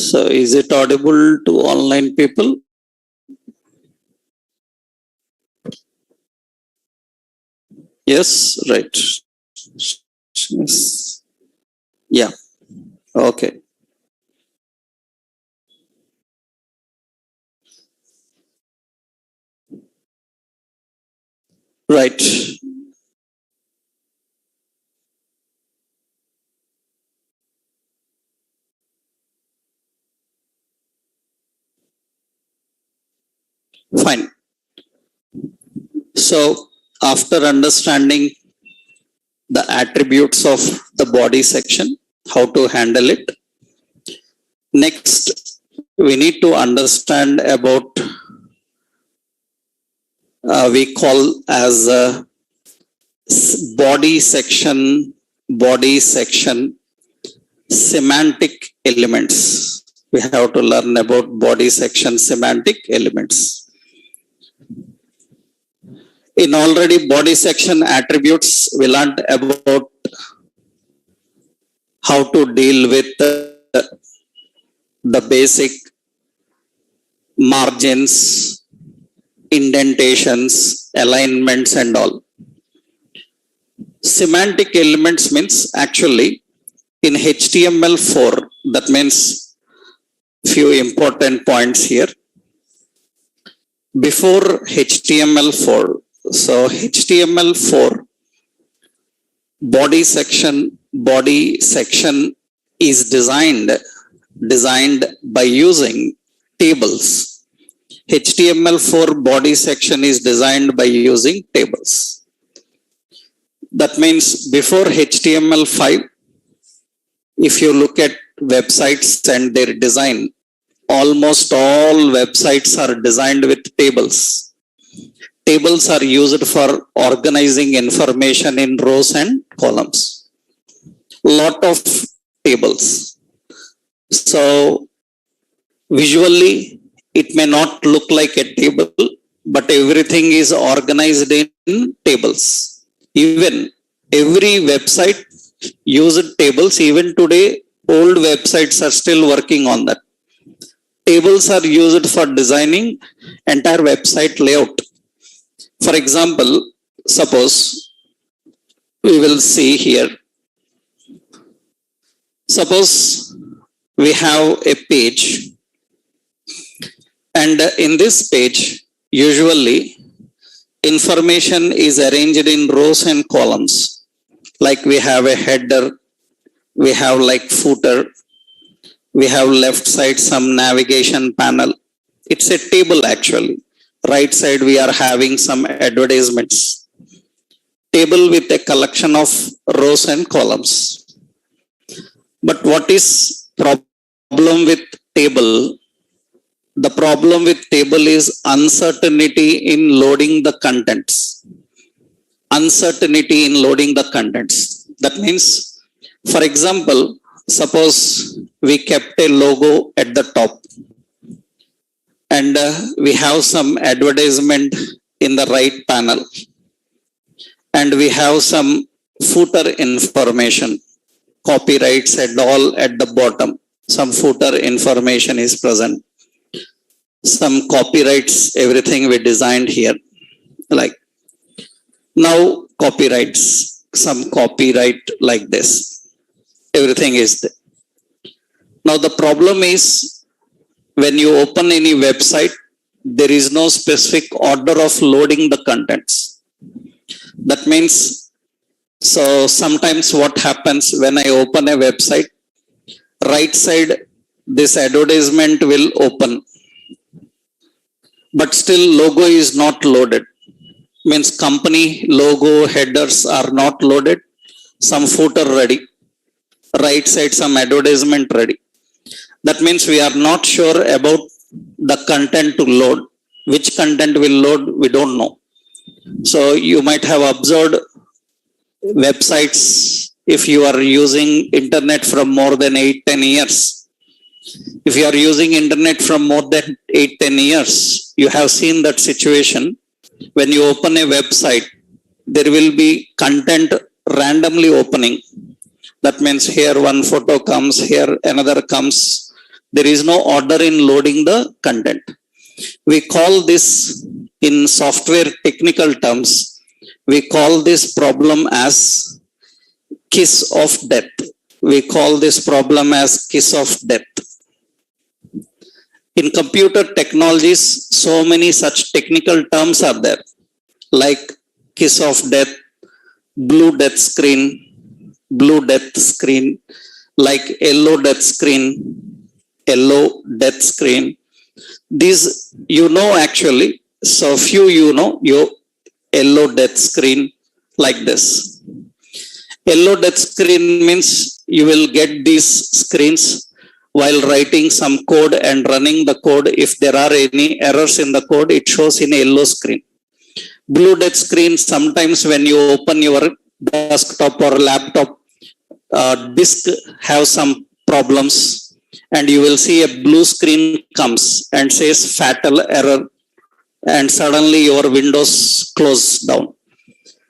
So is it audible to online people? Yes, right. Yes. Yeah. Okay. Right. Fine. So after understanding the attributes of the body section, how to handle it, next we need to understand about we call as body section semantic elements. We have to learn about body section semantic elements. In already body section attributes, we learned about how to deal with the basic margins, indentations, alignments and all. Semantic elements means actually in HTML4, that means few important points here. Before HTML4, so HTML4 body section is designed by using tables. HTML4 body section is designed by using tables. That means before HTML5, if you look at websites and their design, almost all websites are designed with tables. Tables are used for organizing information in rows and columns. Lot of tables. So visually, it may not look like a table, but everything is organized in tables. Even every website used tables. Even today, old websites are still working on that. Tables are used for designing entire website layout. For example, suppose we will see here. Suppose we have a page, and in this page, usually information is arranged in rows and columns. Like we have a header, we have like footer, we have left side some navigation panel. It's a table actually. Right side we are having some advertisements. Table with a collection of rows and columns. But what is problem with table? The problem with table is uncertainty in loading the contents. Uncertainty in loading the contents. That means, for example, suppose we kept a logo at the top and we have some advertisement in the right panel and we have some footer information, copyrights and all at the bottom. Some footer information is present. Some copyrights, everything we designed here. Like now copyrights, some copyright like this. Everything is there. Now the problem is when you open any website, there is no specific order of loading the contents. That means, so sometimes what happens when I open a website, right side, this advertisement will open, but still logo is not loaded. Means company logo headers are not loaded, some footer ready, right side some advertisement ready. That means we are not sure about the content to load. Which content will load, we don't know. So you might have observed websites, if you are using internet from more than 8-10 years. If you are using internet from more than 8-10 years, you have seen that situation. When you open a website, there will be content randomly opening. That means here one photo comes, here another comes, There is no order in loading the content. We call this, in software technical terms, we call this problem as kiss of death. We call this problem as kiss of death. In computer technologies, so many such technical terms are there, like kiss of death, blue death screen, like yellow death screen, yellow death screen. These you know actually. So few you know your yellow death screen like this. Yellow death screen means you will get these screens while writing some code and running the code. If there are any errors in the code, it shows in a yellow screen. Blue death screen, sometimes when you open your desktop or laptop, disk have some problems, and you will see a blue screen comes and says fatal error, and suddenly your windows close down.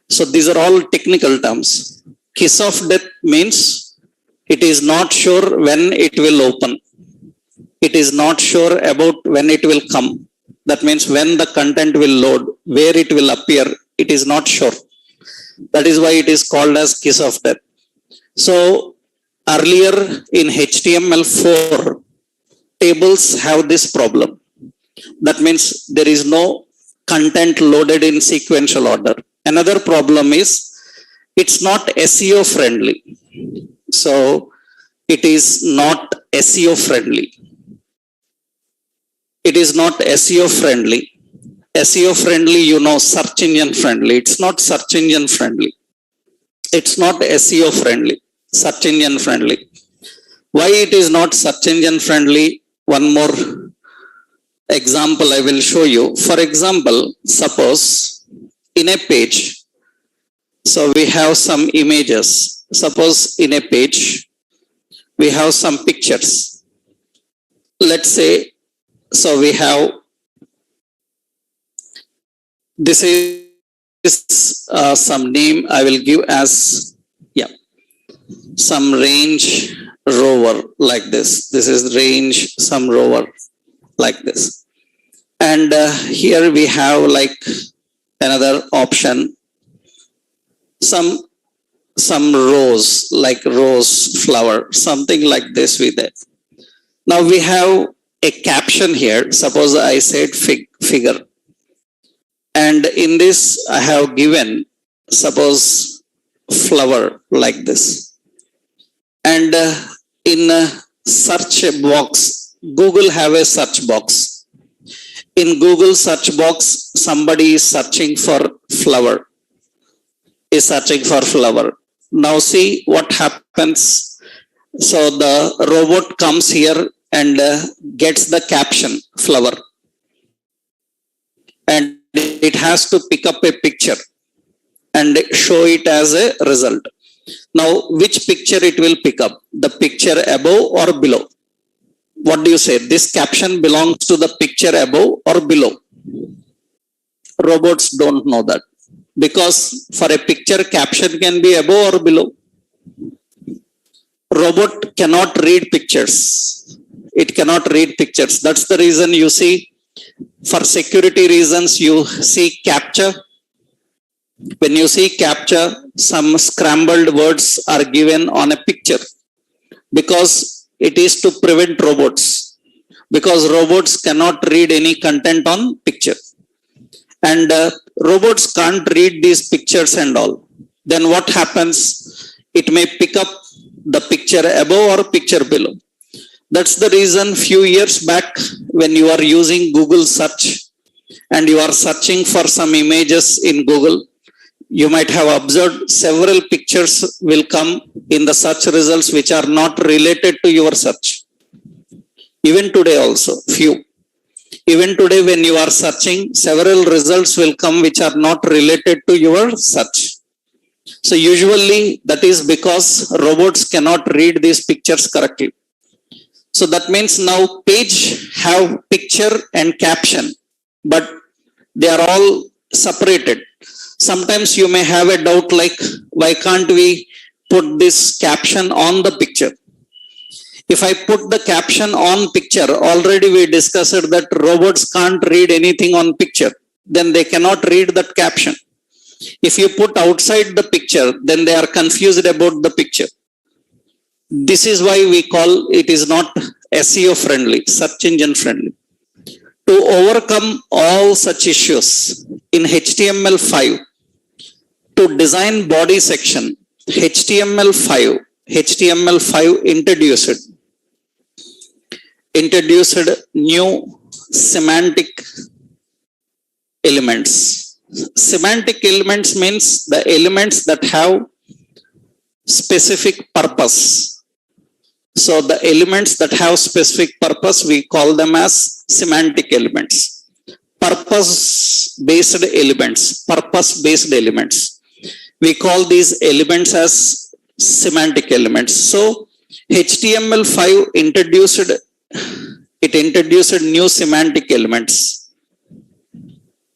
So these are all technical terms. Kiss of death means it is not sure when it will open. It is not sure about when it will come. That means when the content will load, where it will appear, it is not sure. That is why it is called as kiss of death. So earlier in HTML4, tables have this problem. That means there is no content loaded in sequential order. Another problem is it's not SEO friendly. So it is not SEO friendly. It is not SEO friendly. SEO friendly, you know, search engine friendly. It's not search engine friendly. It's not SEO friendly, search engine friendly. Why it is not search engine friendly? One more example I will show you. For example, suppose in a page, so we have some images. Suppose in a page, we have some pictures. Let's say, so we have, this is some name I will give as, yeah, some range rover like this. This is range, some rover like this. And here we have like another option, some rose, like rose flower, something like this with it. Now we have a caption here. Suppose I said figure. And in this I have given, suppose, flower like this. And in a search box, Google have a search box. In Google search box, somebody is searching for flower. Is searching for flower. Now see what happens. So the robot comes here and gets the caption flower, and it has to pick up a picture and show it as a result. Now which picture it will pick up? The picture above or below? What do you say? This caption belongs to the picture above or below? Robots don't know that, because for a picture, caption can be above or below. Robot cannot read pictures. It cannot read pictures. That's the reason you see, for security reasons, you see captcha. When you see captcha, some scrambled words are given on a picture, because it is to prevent robots, because robots cannot read any content on picture. And robots can't read these pictures and all. Then what happens? It may pick up the picture above or picture below. That's the reason few years back, when you are using Google search and you are searching for some images in Google, you might have observed several pictures will come in the search results which are not related to your search. Even today also, few. Even today when you are searching, several results will come which are not related to your search. So usually that is because robots cannot read these pictures correctly. So that means now page have picture and caption, but they are all separated. Sometimes you may have a doubt like, why can't we put this caption on the picture? If I put the caption on picture, already we discussed that robots can't read anything on picture. Then they cannot read that caption. If you put outside the picture, then they are confused about the picture. This is why we call it is not SEO friendly, search engine friendly. To overcome all such issues in HTML5, to design body section, HTML5 introduced new semantic elements. Semantic elements means the elements that have specific purpose. So the elements that have specific purpose, we call them as semantic elements. Purpose-based elements. We call these elements as semantic elements. So HTML5 introduced new semantic elements.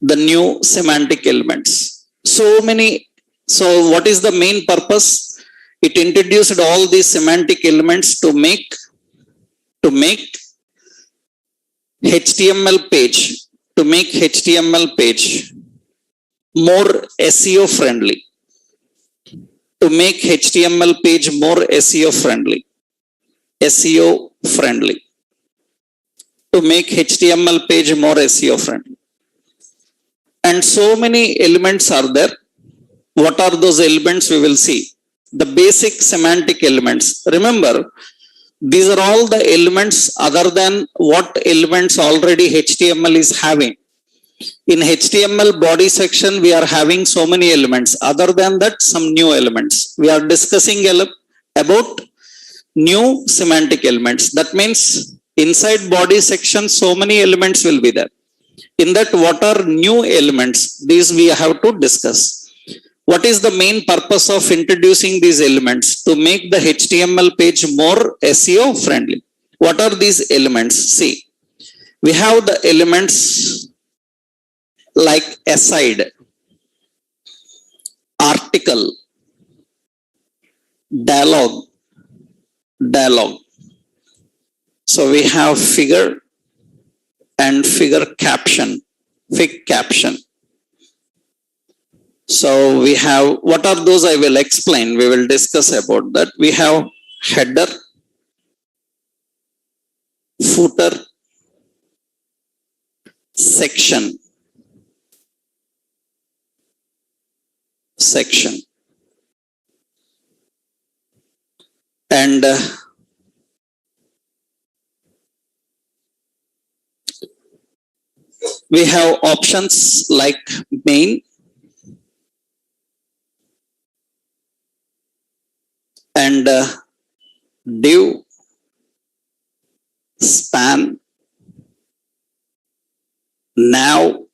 The new semantic elements. So what is the main purpose? It introduced all these semantic elements to make HTML page more SEO friendly. To make HTML page more SEO friendly. To make HTML page more SEO friendly. And so many elements are there. What are those elements? We will see. The basic semantic elements. Remember, these are all the elements other than what elements already HTML is having. In HTML body section, we are having so many elements. Other than that, some new elements. We are discussing about new semantic elements. That means inside body section, so many elements will be there. In that, what are new elements? These we have to discuss. What is the main purpose of introducing these elements? To make the HTML page more SEO friendly. What are these elements? See, we have the elements like aside, article, dialogue. So we have figure and fig caption. So we have, what are those? I will explain. We will discuss about that. We have header, footer, section. And we have options like main, and div, span, nav,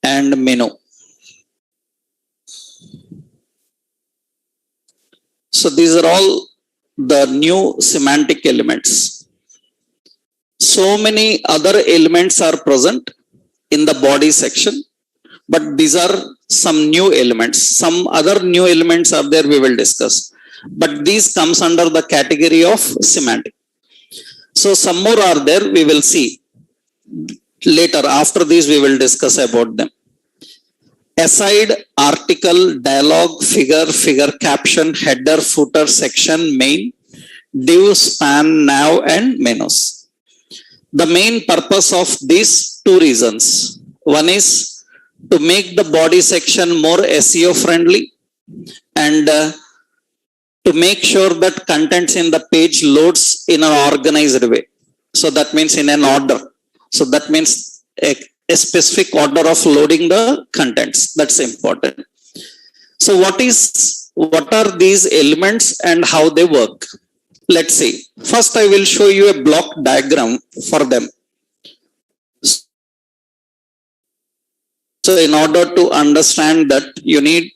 and menu. So these are all the new semantic elements. So many other elements are present in the body section, but these are some new elements. Some other new elements are there, we will discuss. But these comes under the category of semantic. So some more are there, we will see. Later, after this, we will discuss about them. Aside, article, dialogue, figure caption, header, footer, section, main, div, span, nav, and menus. The main purpose of these two reasons. One is to make the body section more SEO friendly, and to make sure that contents in the page loads in an organized way. So that means in an order. So that means a specific order of loading the contents. That's important. So what are these elements and how they work? Let's see. First, I will show you a block diagram for them. So in order to understand that, you need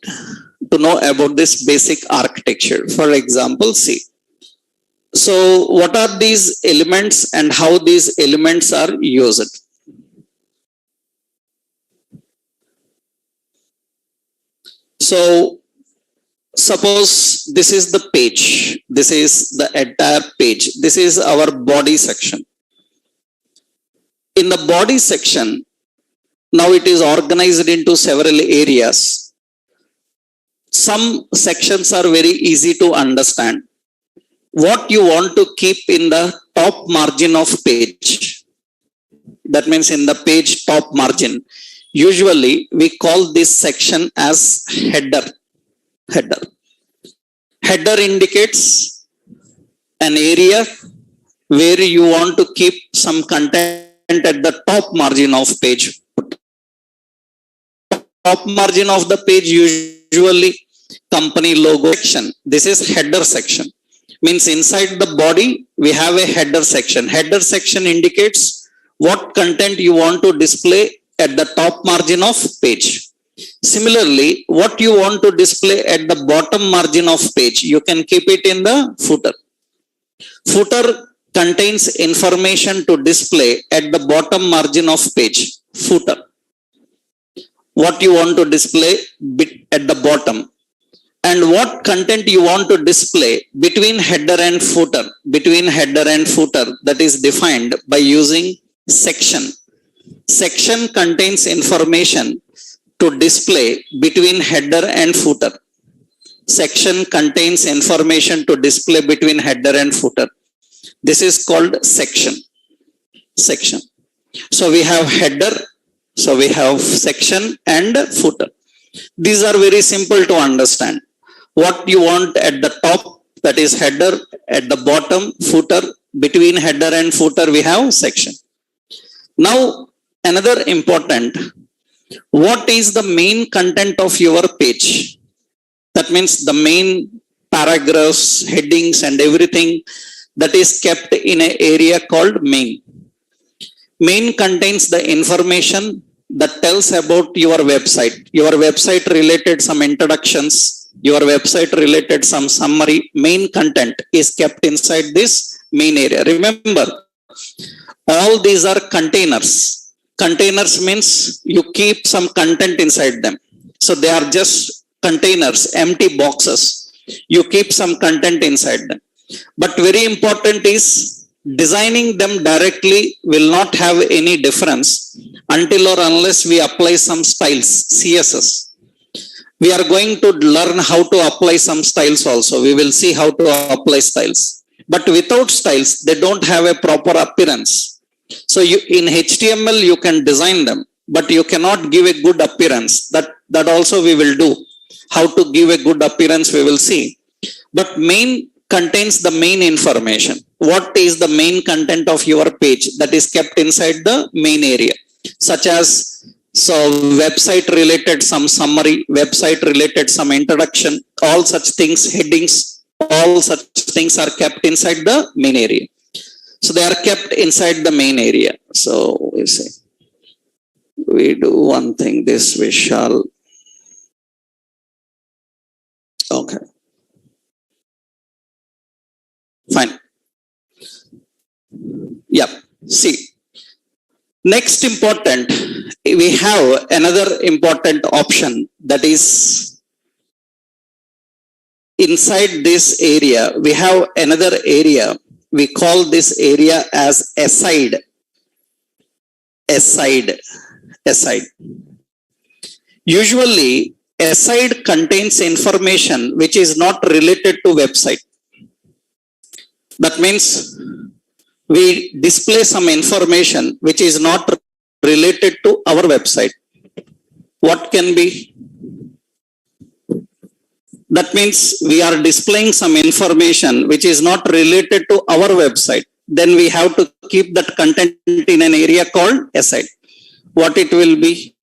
to know about this basic architecture. For example, see. So what are these elements and how these elements are used? So Suppose this is the page. This is the entire page. This is our body section. In the body section, now it is organized into several areas. Some sections are very easy to understand. What you want to keep in the top margin of page, that means in the page top margin, usually we call this section as header. Header indicates an area where you want to keep some content at the top margin of page. Top margin of the page usually company logo section. This is header section. Means inside the body we have a header section. Header section indicates what content you want to display at the top margin of page. Similarly, what you want to display at the bottom margin of page, you can keep it in the footer. Footer contains information to display at the bottom margin of page. Footer. What you want to display at the bottom. And what content you want to display between header and footer. Between header and footer, that is defined by using section. Section contains information to display between header and footer. Section contains information to display between header and footer. This is called section. Section. So we have header, so we have section and footer. These are very simple to understand. What you want at the top, that is header, at the bottom, footer, between header and footer we have section. Now another important, what is the main content of your page? That means the main paragraphs, headings and everything that is kept in an area called main. Main contains the information that tells about your website. Your website related some introductions, your website related some summary. Main content is kept inside this main area. Remember, all these are containers. Containers means you keep some content inside them. So they are just containers, empty boxes. You keep some content inside them. But very important is designing them directly will not have any difference until or unless we apply some styles, CSS. We are going to learn how to apply some styles also. We will see how to apply styles. But without styles, they don't have a proper appearance. So in HTML, you can design them, but you cannot give a good appearance. That also we will do. How to give a good appearance, we will see. But main contains the main information. What is the main content of your page that is kept inside the main area? Such as, so website related some summary, website related some introduction, all such things, headings, all such things are kept inside the main area. So they are kept inside the main area. So we say, we do one thing, this we shall. Okay. Fine. Yeah. See. Next important, we have another important option, that is inside this area, we have another area. We call this area as aside. Aside. Usually, aside contains information which is not related to website. That means we display some information which is not related to our website. What can be? That means we are displaying some information which is not related to our website. Then we have to keep that content in an area called aside. What it will be?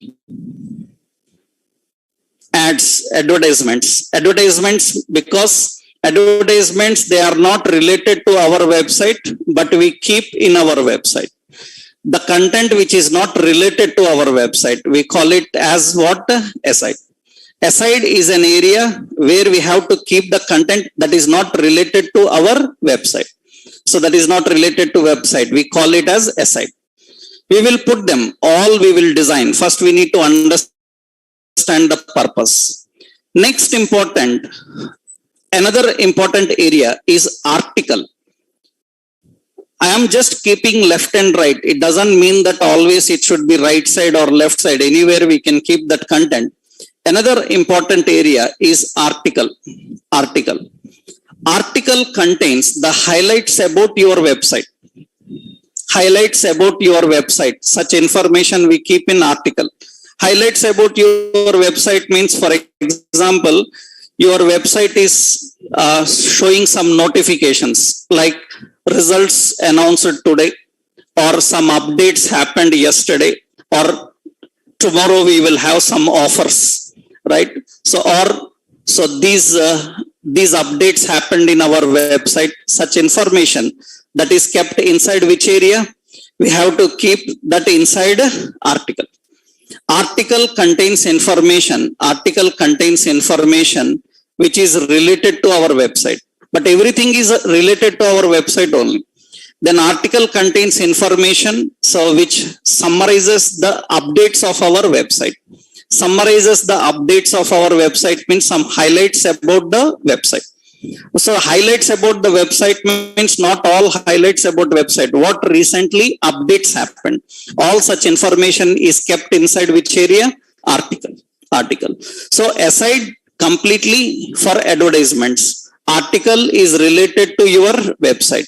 Ads, advertisements. Advertisements, because advertisements, they are not related to our website, but we keep in our website. The content which is not related to our website, we call it as what? Aside. Aside is an area where we have to keep the content that is not related to our website. So that is not related to website. We call it as aside. We will put them all, we will design. First we need to understand the purpose. Next important, another important area is article. I am just keeping left and right. It doesn't mean that always it should be right side or left side. Anywhere we can keep that content. Another important area is article. Article. Article contains the highlights about your website. Highlights about your website. Such information we keep in article. Highlights about your website means, for example, your website is showing some notifications like results announced today, or some updates happened yesterday, or tomorrow we will have some offers, right? So these updates happened in our website. Such information that is kept inside which area? We have to keep that inside article. Article contains information. Article contains information which is related to our website. But everything is related to our website only. Then article contains information which summarizes the updates of our website. Summarizes the updates of our website means some highlights about the website. So highlights about the website means not all highlights about website. What recently updates happened. All such information is kept inside which area? Article. Article. So aside completely for advertisements, article is related to your website.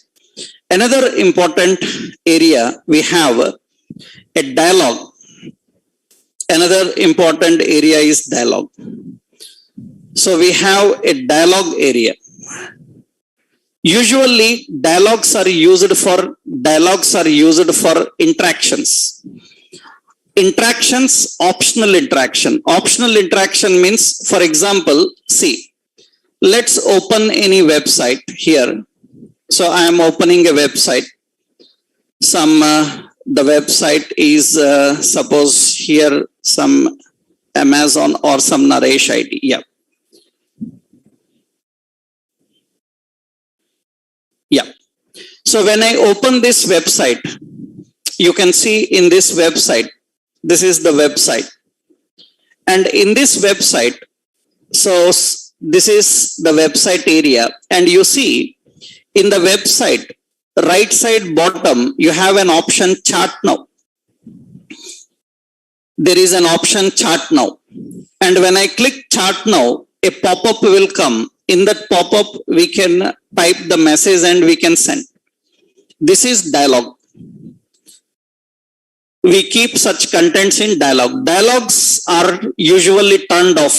Another important area we have a dialogue. Another important area is dialogue. So we have a dialogue area. Usually dialogues are used for interactions. Interactions, optional interaction. Optional interaction means, for example, see, let's open any website here. So I am opening a website. The website is suppose here some Amazon or some Naresh ID. Yeah. Yeah. So when I open this website, you can see in this website, this is the website. And in this website, so this is the website area. And you see in the website, right side bottom, you have an option chart now. There is an option chart now. And when I click chart now, a pop-up will come. In that pop-up, we can type the message and we can send. This is dialogue. We keep such contents in dialogue. Dialogues are usually turned off.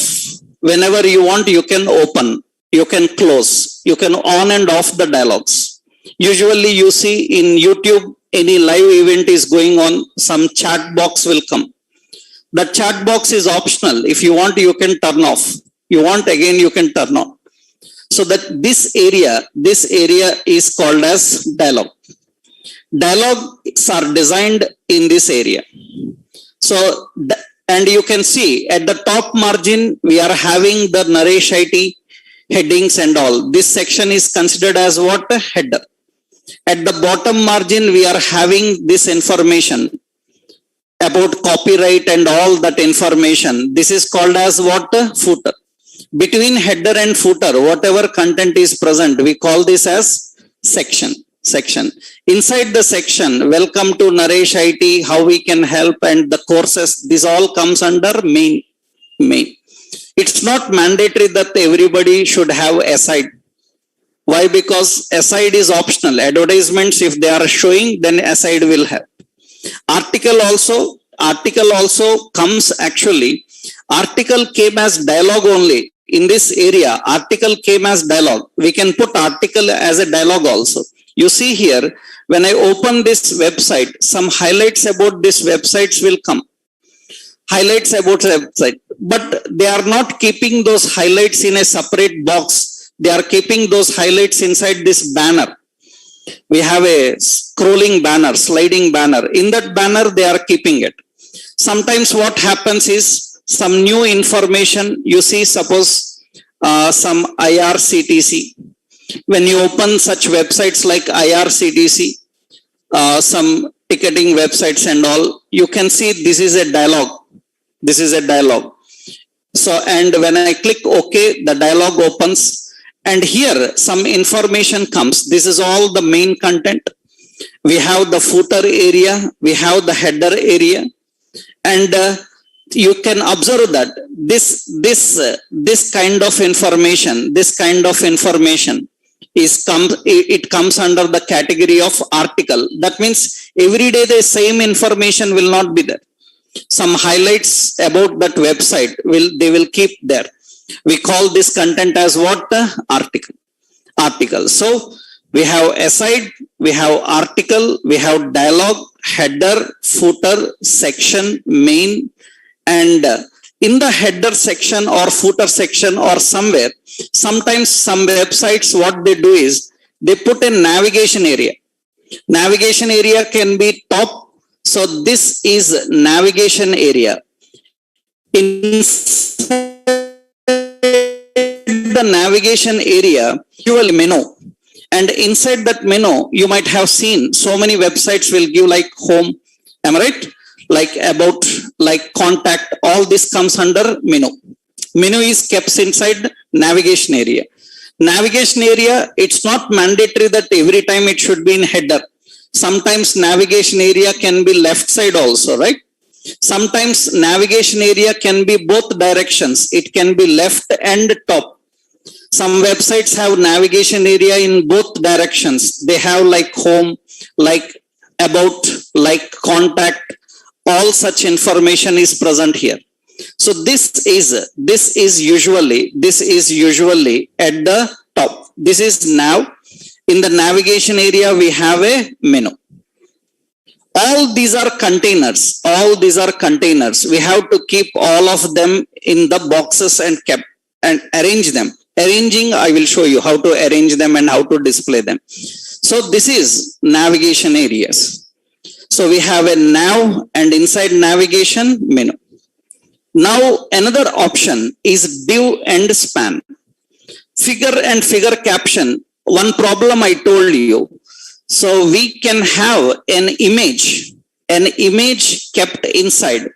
Whenever you want, you can open, you can close, you can on and off the dialogues. Usually you see in YouTube, any live event is going on, some chat box will come. The chat box is optional. If you want, you can turn off. You want again, you can turn on. So that this area is called as dialogue. Dialogues are designed in this area. So, and you can see at the top margin, we are having the Naresh IT headings and all. This section is considered as what? Header. At the bottom margin, we are having this information about copyright and all that information. This is called as what? Footer. Between header and footer, whatever content is present, we call this as section. Inside the section, welcome to Naresh IT, how we can help, and the courses, this all comes under main. It's not mandatory that everybody should have aside. Why? Because aside is optional. Advertisements, if they are showing, then aside will have. Article also comes actually. Article came as dialogue only. In this area, article came as dialogue. We can put article as a dialogue also. You see here, when I open this website, some highlights about this websites will come. Highlights about the website. But they are not keeping those highlights in a separate box. They are keeping those highlights inside this banner. We have a scrolling banner, sliding banner. In that banner, they are keeping it. Sometimes what happens is, some new information, you see, suppose some IRCTC. When you open such websites like IRCTC, some ticketing websites and all, you can see this is a dialogue. This is a dialogue. So, and when I click OK, the dialog opens, and here some information comes. This is all the main content. We have the footer area, we have the header area, and you can observe that this kind of information, it comes under the category of article. That means every day the same information will not be there. Some highlights about that website they will keep there. We call this content as what? Article. So we have aside, we have article, we have dialogue, header, footer, section, main, and in the header section or footer section or somewhere, sometimes some websites, what they do is they put a navigation area. Navigation area can be top. So this is navigation area. Inside the navigation area, you will menu. And inside that menu, you might have seen so many websites will give like home, am I right? Like about, like contact, all this comes under menu. Menu is kept inside navigation area. Navigation area, it's not mandatory that every time it should be in header. Sometimes navigation area can be left side also, right? Sometimes navigation area can be both directions. It can be left and top. Some websites have navigation area in both directions. They have like home, like about, like contact, all such information is present here. So this is usually at the top. This is now in the navigation area, we have a menu. All these are containers. We have to keep all of them in the boxes and arrange them. Arranging, I will show you how to arrange them and how to display them. So this is navigation areas. So we have a nav, and inside navigation, menu. Now another option is div and span. Figure and figure caption. One problem I told you. So we can have an image kept inside.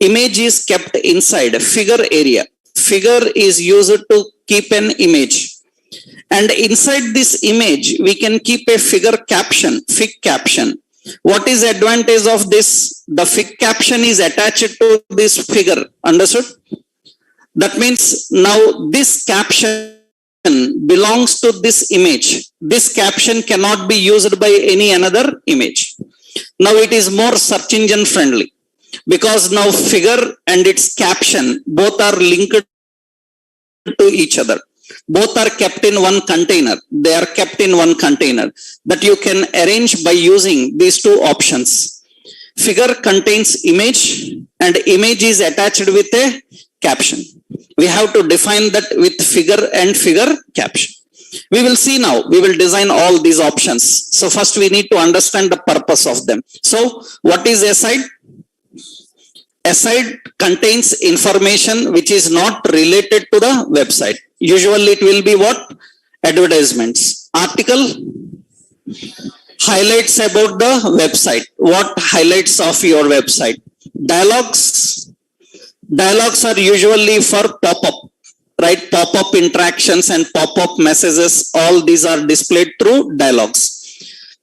Image is kept inside a figure area. Figure is used to keep an image. And inside this image, we can keep a figure caption, fig caption. What is the advantage of this? The fig caption is attached to this figure. Understood? That means now this caption belongs to this image. This caption cannot be used by any another image. Now it is more search engine friendly, because now figure and its caption both are linked to each other. Both are kept in one container. They are kept in one container that you can arrange by using these two options. Figure contains image, and image is attached with a caption. We have to define that with figure and figure caption. We will see now. We will design all these options. So first we need to understand the purpose of them. So what is aside? Aside contains information which is not related to the website. Usually it will be what? Advertisements. Article, highlights about the website. What highlights of your website? Dialogues are usually for pop-up, right? Pop-up interactions and pop-up messages, all these are displayed through dialogues.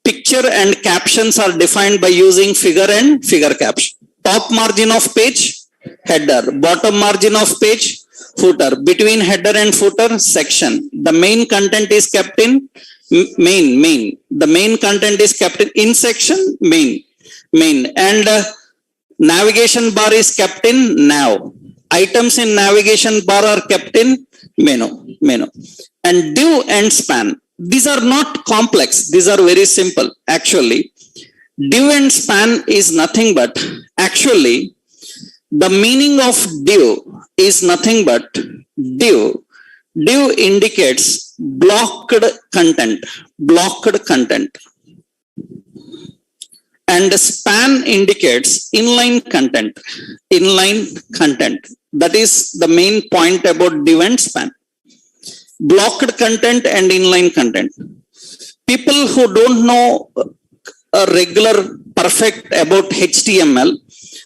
Picture and captions are defined by using figure and figure caption. Top margin of page, header. Bottom margin of page, footer. Between header and footer, section. The main content is kept in main. The main content is kept in section, main. And navigation bar is kept in nav. Items in navigation bar are kept in menu. And div and span. These are not complex. These are very simple. Actually, div and span is nothing but, actually, the meaning of div is nothing but div. Div indicates blocked content. And span indicates inline content. That is the main point about div and span. Blocked content and inline content. People who don't know a regular perfect about HTML,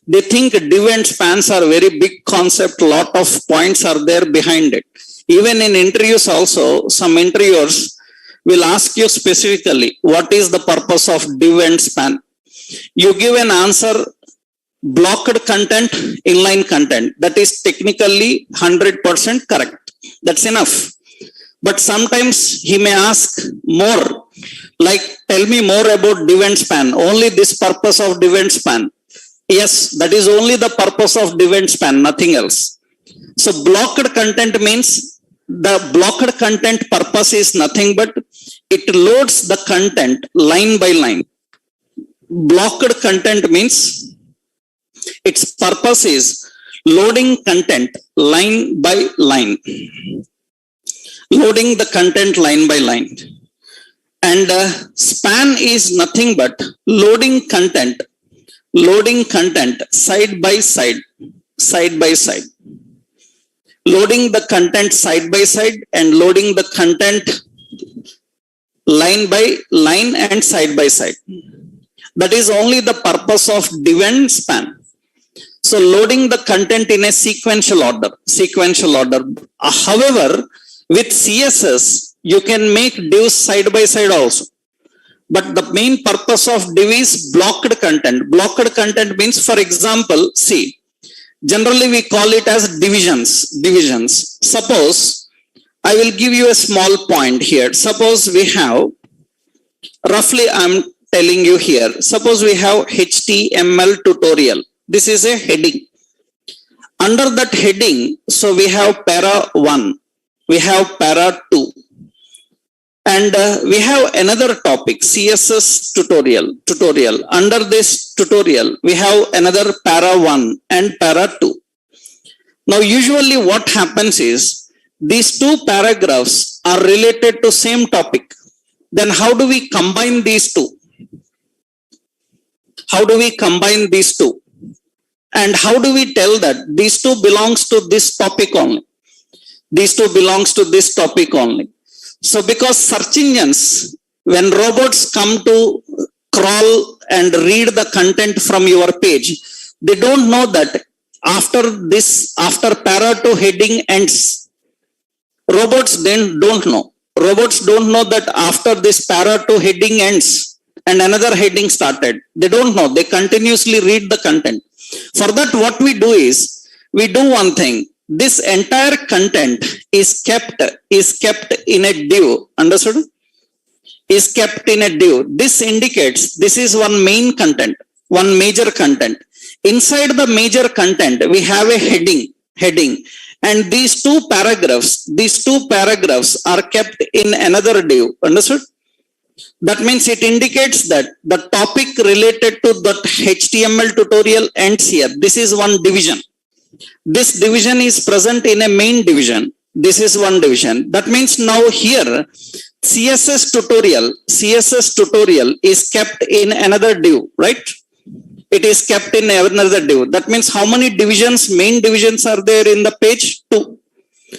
They think div and spans are very big concept, lot of points are there behind it. Even in interviews also, some interviewers will ask you specifically, what is the purpose of div and span? You give an answer, blocked content, inline content. That is technically 100% correct. That's enough. But sometimes he may ask more, like, tell me more about div and span. Only this purpose of div and span. Yes, that is only the purpose of div and span, nothing else. So blocked content means the blocked content purpose is nothing but it loads the content line by line. Blocked content means its purpose is loading content line by line. Loading the content line by line. And span is nothing but loading content side by side, loading the content side by side and loading the content line by line and side by side. That is only the purpose of div and span. So loading the content in a sequential order. However, with CSS, you can make divs side by side also. But the main purpose of div is blocked content. Blocked content means, for example, see, generally we call it as divisions. Suppose, I will give you a small point here. Suppose we have, roughly I'm telling you here, suppose we have HTML tutorial. This is a heading. Under that heading, so we have para 1, we have para 2. And we have another topic, CSS tutorial. Under this tutorial, we have another para 1 and para 2. Now, usually what happens is, these two paragraphs are related to same topic. Then how do we combine these two? And how do we tell that these two belongs to this topic only? So because search engines, when robots come to crawl and read the content from your page, they don't know that after para 2 heading ends. Robots then don't know. Robots don't know that after this para 2 heading ends and another heading started. They don't know. They continuously read the content. For that, what we do is, we do one thing. This entire content is kept in a div. Understood? Is kept in a div. This indicates this is one main content, one major content. Inside the major content, we have a heading. And these two paragraphs are kept in another div. Understood? That means it indicates that the topic related to that HTML tutorial ends here. This is one division. This division is present in a main division. This is one division. That means now here, CSS tutorial is kept in another div, right? It is kept in another div. That means how many divisions, main divisions are there in the page? 2.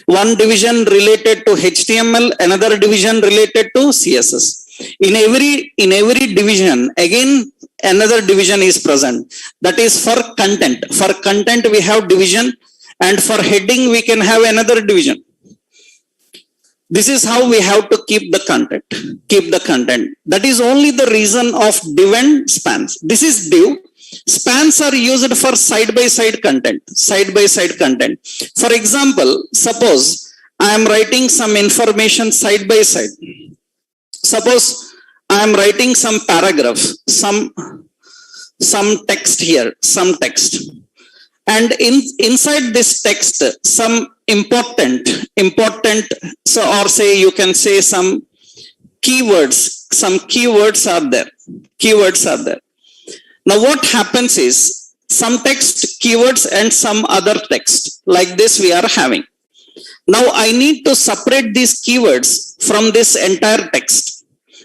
One division related to HTML, another division related to CSS. In every division, again, another division is present. That is for content. For content, we have division, and for heading, we can have another division. This is how we have to keep the content. That is only the reason of div and spans. This is div. Spans are used for side-by-side content. For example, suppose I am writing some information side by side. Suppose I am writing some paragraph, some text here, and inside this text, some important, so, or say you can say some keywords are there. Now what happens is, some text, keywords, and some other text, like this we are having. Now I need to separate these keywords from this entire text.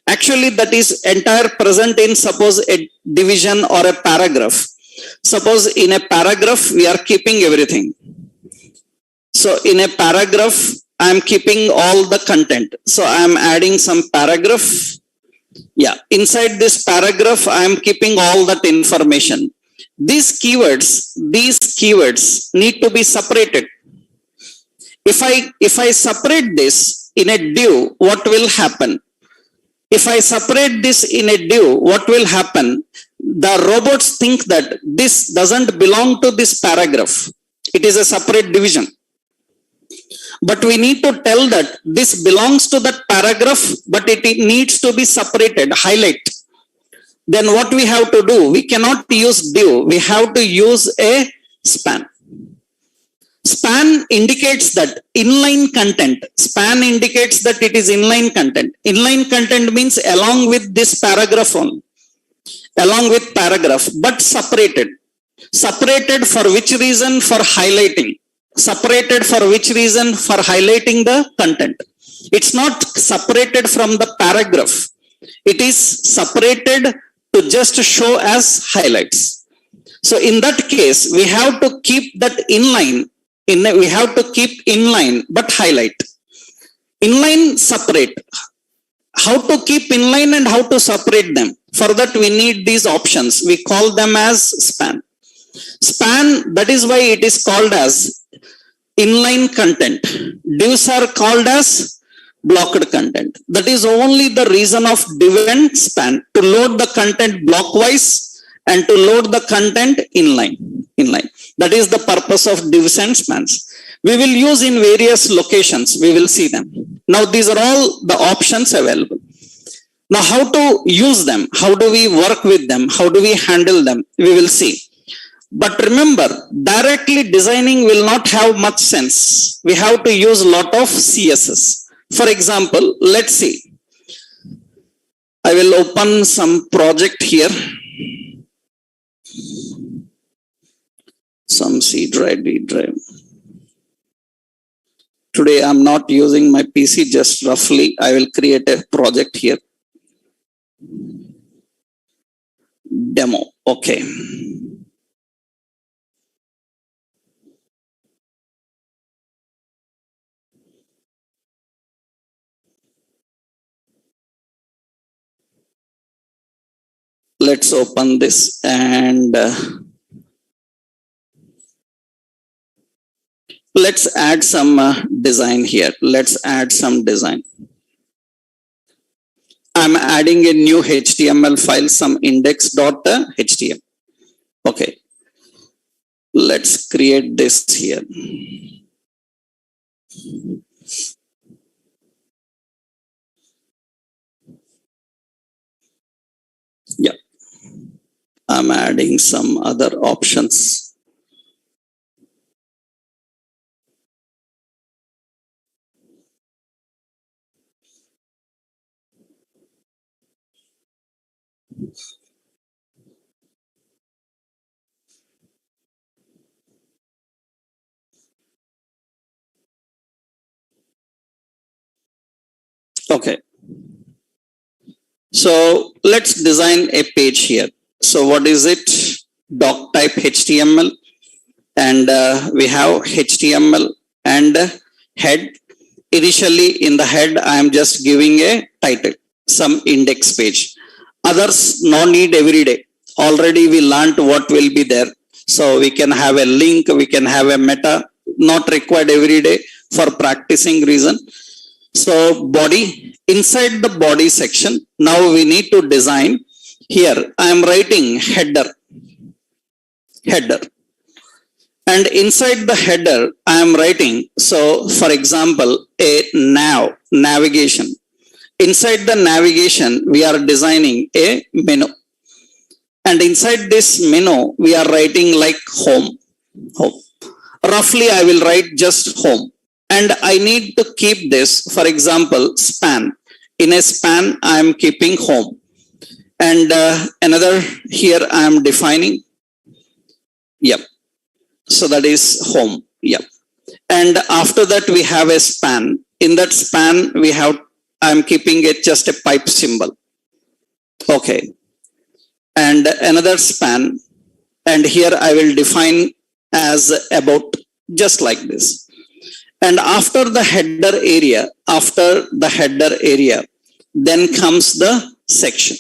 Actually, that is entire present in, suppose, a division or a paragraph. Suppose in a paragraph, we are keeping everything. So in a paragraph, I am keeping all the content. So I am adding some paragraph. Yeah, inside this paragraph, I am keeping all that information. these keywords need to be separated. If I separate this in a div, what will happen? If I separate this in a div, what will happen? The robots think that this doesn't belong to this paragraph. It is a separate division. But we need to tell that this belongs to that paragraph, but it needs to be separated, highlight. Then what we have to do? We cannot use div. We have to use a span. Span indicates that inline content. Span indicates that it is inline content. Inline content means along with this paragraph only. Along with paragraph, but separated. Separated for which reason? For highlighting. Separated for which reason? For highlighting the content. It's not separated from the paragraph. It is separated to just show as highlights. So in that case, we have to keep that inline. We have to keep inline but highlight. Inline, separate. How to keep inline and how to separate them? For that we need these options. We call them as span. Span, that is why it is called as inline content. Divs are called as blocked content. That is only the reason of div and span, to load the content blockwise and to load the content inline. That is the purpose of divs and spans. We will use in various locations. We will see them. Now these are all the options available. Now how to use them? How do we work with them? How do we handle them? We will see. But remember, directly designing will not have much sense. We have to use a lot of CSS. For example, let's see. I will open some project here. Some C drive, D drive. Today I'm not using my PC, just roughly I will create a project here. Demo, okay. Let's open this and let's add some design here. Let's add some design. I'm adding a new HTML file, some index.html. Okay. Let's create this here. Yeah. I'm adding some other options. Okay. So let's design a page here. So what is it? Doc type HTML, and we have HTML and head. Initially in the head, I am just giving a title, some index page. Others no need every day. Already we learned what will be there. So we can have a link, we can have a meta, not required every day for practicing reason. So body, inside the body section, now we need to design. Here I am writing header. And inside the header I am writing, so for example, a navigation. Inside the navigation we are designing a menu. And inside this menu we are writing like home. Roughly I will write just home. And I need to keep this, for example, span. In a span, I am keeping home. And another here I am defining. Yep. So that is home. Yep. And after that we have a span. In that span I am keeping it just a pipe symbol. Okay. And another span. And here I will define as about, just like this. And after the header area, then comes the section.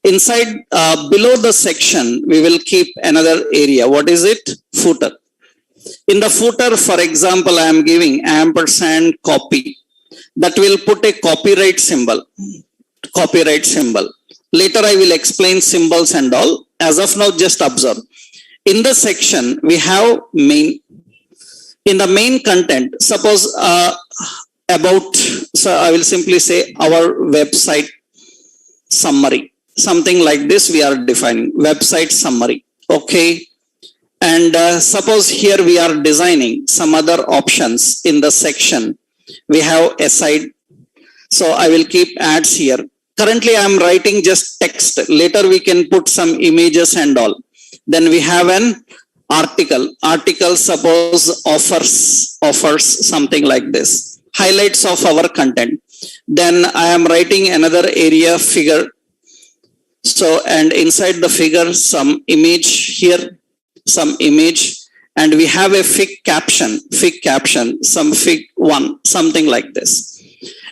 Inside, below the section, we will keep another area. What is it? Footer. In the footer, for example, I am giving ampersand copy. That will put a copyright symbol. Copyright symbol. Later, I will explain symbols and all. As of now, just observe. In the section, we have main. In the main content, suppose about, so I will simply say our website summary. Something like this we are defining. Website summary. Okay. And suppose here we are designing some other options in the section. We have aside. So I will keep ads here. Currently I am writing just text. Later we can put some images and all. Then we have an article. Article suppose offers something like this. Highlights of our content. Then I am writing another area figure. So and inside the figure some image here. Some image, and we have a fig caption, some fig one, something like this.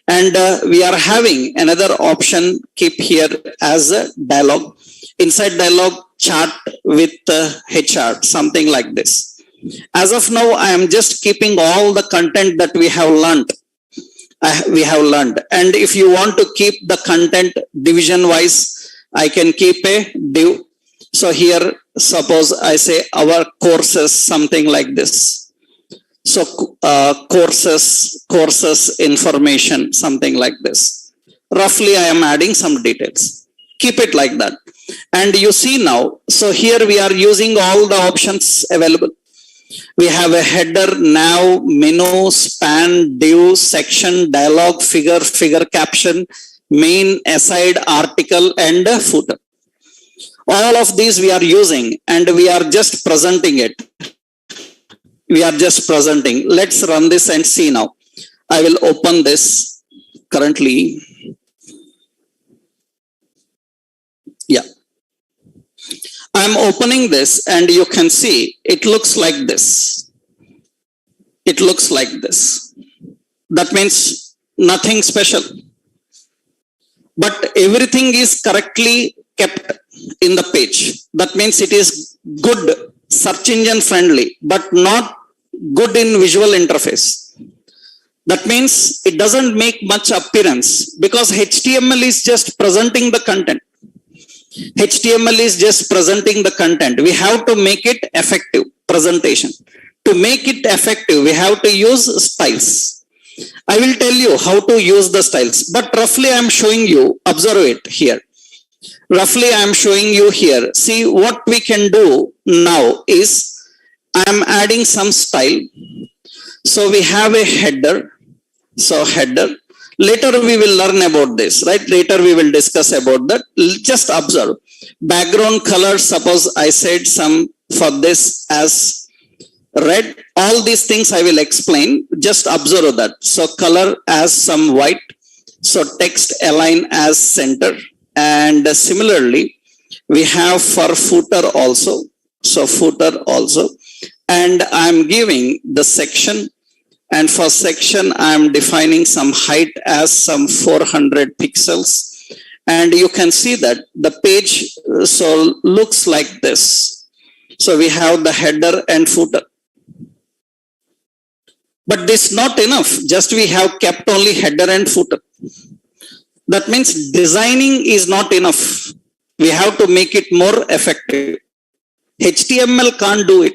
And we are having another option, keep here as a dialog. Inside dialog, chart with HR, something like this. As of now, I am just keeping all the content that we have learned. And if you want to keep the content division wise, I can keep a div. So here, suppose I say our courses, something like this. So courses information, something like this. Roughly, I am adding some details. Keep it like that. And you see now, so here we are using all the options available. We have a header, nav, menu, span, div, section, dialog, figure caption, main, aside, article, and footer. All of these we are using and we are just presenting it. We are just presenting. Let's run this and see now. I will open this currently. Yeah. I'm opening this and you can see it looks like this. It looks like this. That means nothing special. But everything is correctly kept in the page. That means it is good, search engine friendly, but not good in visual interface. That means it doesn't make much appearance because HTML is just presenting the content. HTML is just presenting the content. We have to make it effective presentation. To make it effective, we have to use styles. I will tell you how to use the styles, but roughly I am showing you, observe it here. Roughly I am showing you here. See what we can do now is I am adding some style. So we have a header. So header. Later we will learn about this, right? Later we will discuss about that. Just observe. Background color, suppose I said some for this as red. All these things I will explain. Just observe that. So color as some white. So text align as center. And similarly, we have for footer also. So footer also. And I'm giving the section. And for section, I'm defining some height as some 400 pixels. And you can see that the page so looks like this. So we have the header and footer. But this is not enough. Just we have kept only header and footer. That means designing is not enough. We have to make it more effective. HTML can't do it.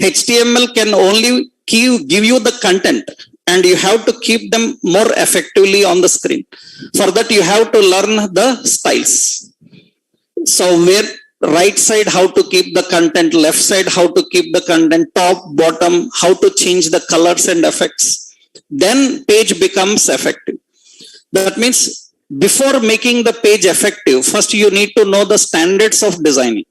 HTML can only give you the content and you have to keep them more effectively on the screen. For that, you have to learn the styles. So where right side, how to keep the content, left side, how to keep the content, top, bottom, how to change the colors and effects. Then page becomes effective. That means before making the page effective, first you need to know the standards of designing.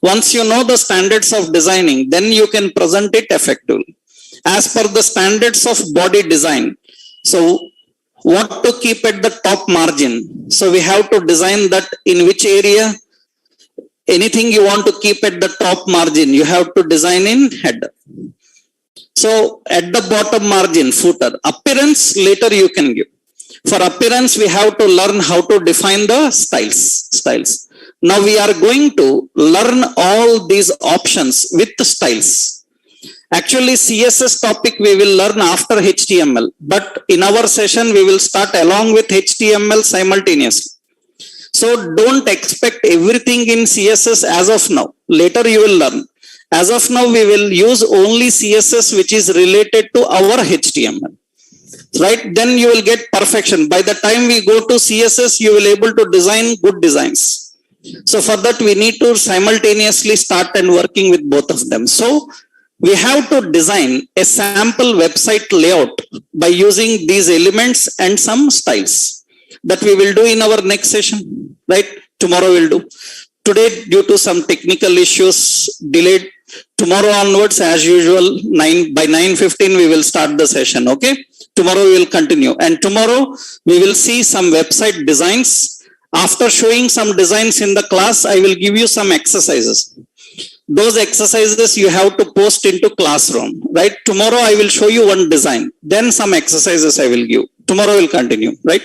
Once you know the standards of designing, then you can present it effectively. As per the standards of body design, so what to keep at the top margin. So we have to design that in which area, anything you want to keep at the top margin, you have to design in header. So at the bottom margin, footer, appearance later you can give. For appearance, we have to learn how to define the styles. Now we are going to learn all these options with the styles. Actually, CSS topic we will learn after HTML, but in our session we will start along with HTML simultaneously. So don't expect everything in CSS as of now. Later you will learn. As of now, we will use only CSS which is related to our HTML. Right? Then you will get perfection. By the time we go to CSS, you will able to design good designs. So for that, we need to simultaneously start and working with both of them. So we have to design a sample website layout by using these elements and some styles that we will do in our next session. Right? Tomorrow we'll do. Today, due to some technical issues, delayed. Tomorrow onwards, as usual, by 9:15 we will start the session. Okay. Tomorrow we will continue, and tomorrow we will see some website designs. After showing some designs in the class, I will give you some exercises. Those exercises you have to post into classroom, right? Tomorrow I will show you one design, then some exercises I will give. Tomorrow will continue, right?